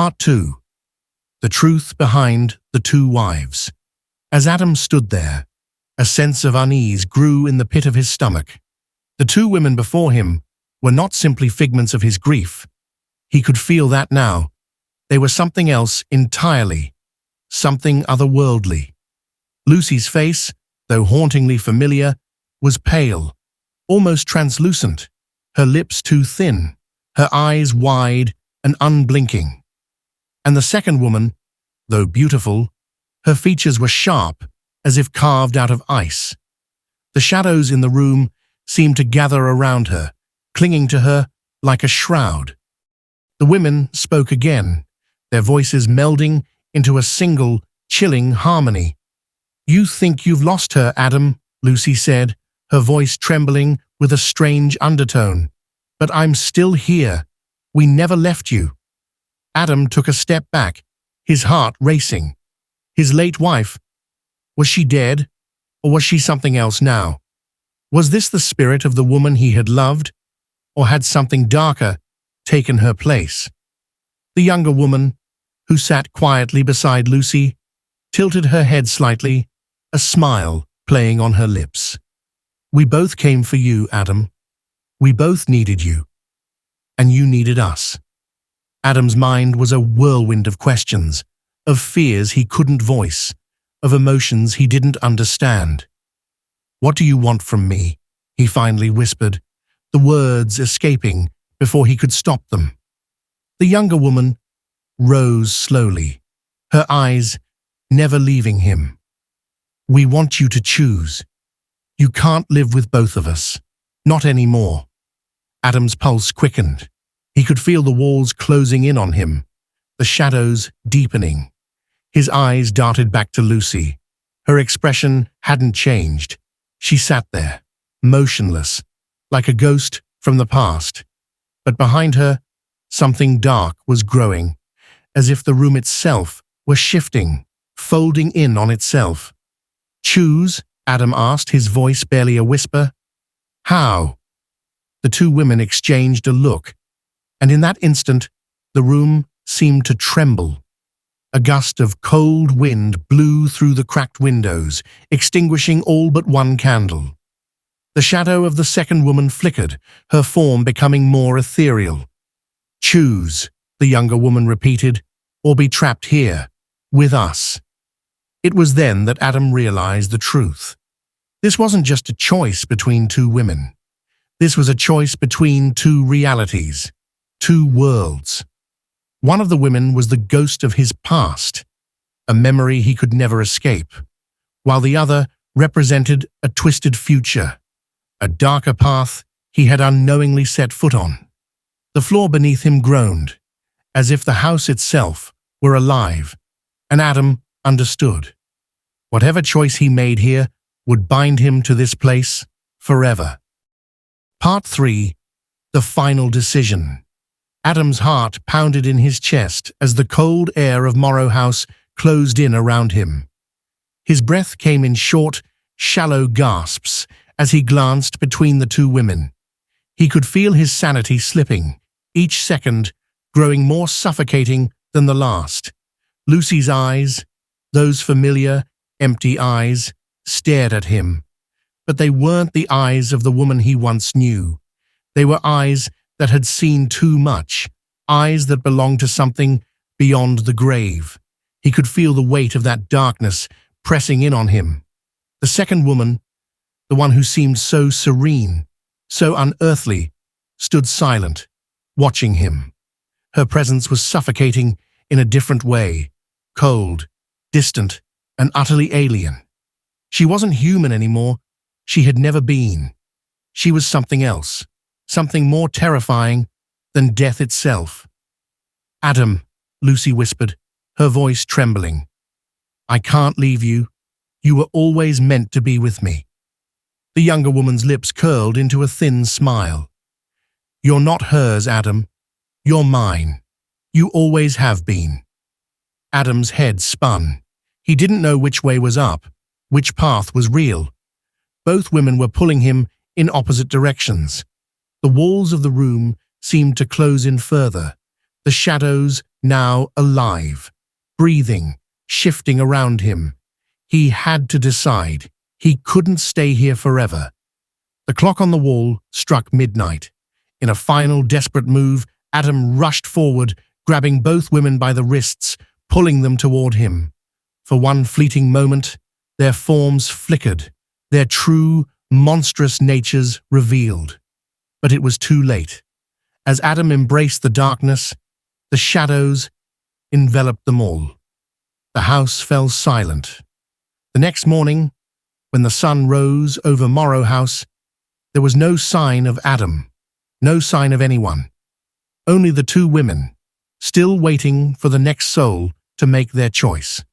Part 2. The Truth Behind the Two Wives. As Adam stood there, a sense of unease grew in the pit of his stomach. The two women before him were not simply figments of his grief. He could feel that now. They were something else entirely, something otherworldly. Lucy's face, though hauntingly familiar, was pale, almost translucent, her lips too thin, her eyes wide and unblinking. And the second woman, though beautiful, her features were sharp, as if carved out of ice. The shadows in the room seemed to gather around her, clinging to her like a shroud. The women spoke again, their voices melding into a single, chilling harmony. "You think you've lost her, Adam," Lucy said, her voice trembling with a strange undertone. "But I'm still here. We never left you." Adam took a step back, his heart racing. His late wife, was she dead, or was she something else now? Was this the spirit of the woman he had loved, or had something darker taken her place? The younger woman, who sat quietly beside Lucy, tilted her head slightly, a smile playing on her lips. "We both came for you, Adam. We both needed you. And you needed us." Adam's mind was a whirlwind of questions, of fears he couldn't voice, of emotions he didn't understand. "What do you want from me?" he finally whispered, the words escaping before he could stop them. The younger woman rose slowly, her eyes never leaving him. "We want you to choose. You can't live with both of us. Not anymore." Adam's pulse quickened. He could feel the walls closing in on him, the shadows deepening. His eyes darted back to Lucy. Her expression hadn't changed. She sat there, motionless, like a ghost from the past. But behind her, something dark was growing, as if the room itself were shifting, folding in on itself. "Choose?" Adam asked, his voice barely a whisper. "How?" The two women exchanged a look, and in that instant, the room seemed to tremble. A gust of cold wind blew through the cracked windows, extinguishing all but one candle. The shadow of the second woman flickered, her form becoming more ethereal. "Choose," the younger woman repeated, "or be trapped here, with us." It was then that Adam realized the truth. This wasn't just a choice between two women. This was a choice between two realities, two worlds. One of the women was the ghost of his past, a memory he could never escape, while the other represented a twisted future, a darker path he had unknowingly set foot on. The floor beneath him groaned, as if the house itself were alive, and Adam understood. Whatever choice he made here would bind him to this place forever. Part 3. The Final Decision. Adam's heart pounded in his chest as the cold air of Morrow House closed in around him. His breath came in short, shallow gasps as he glanced between the two women. He could feel his sanity slipping, each second growing more suffocating than the last. Lucy's eyes, those familiar, empty eyes, stared at him. But they weren't the eyes of the woman he once knew. They were eyes that had seen too much, eyes that belonged to something beyond the grave. He could feel the weight of that darkness pressing in on him. The second woman, the one who seemed so serene, so unearthly, stood silent, watching him. Her presence was suffocating in a different way, cold, distant, and utterly alien. She wasn't human anymore. She had never been. She was something else, something more terrifying than death itself. "Adam," Lucy whispered, her voice trembling. "I can't leave you. You were always meant to be with me." The younger woman's lips curled into a thin smile. "You're not hers, Adam. You're mine. You always have been." Adam's head spun. He didn't know which way was up, which path was real. Both women were pulling him in opposite directions. The walls of the room seemed to close in further, the shadows now alive, breathing, shifting around him. He had to decide. He couldn't stay here forever. The clock on the wall struck midnight. In a final desperate move, Adam rushed forward, grabbing both women by the wrists, pulling them toward him. For one fleeting moment, their forms flickered, their true, monstrous natures revealed. But it was too late. As Adam embraced the darkness, the shadows enveloped them all. The house fell silent. The next morning, when the sun rose over Morrow House, there was no sign of Adam, no sign of anyone. Only the two women, still waiting for the next soul to make their choice.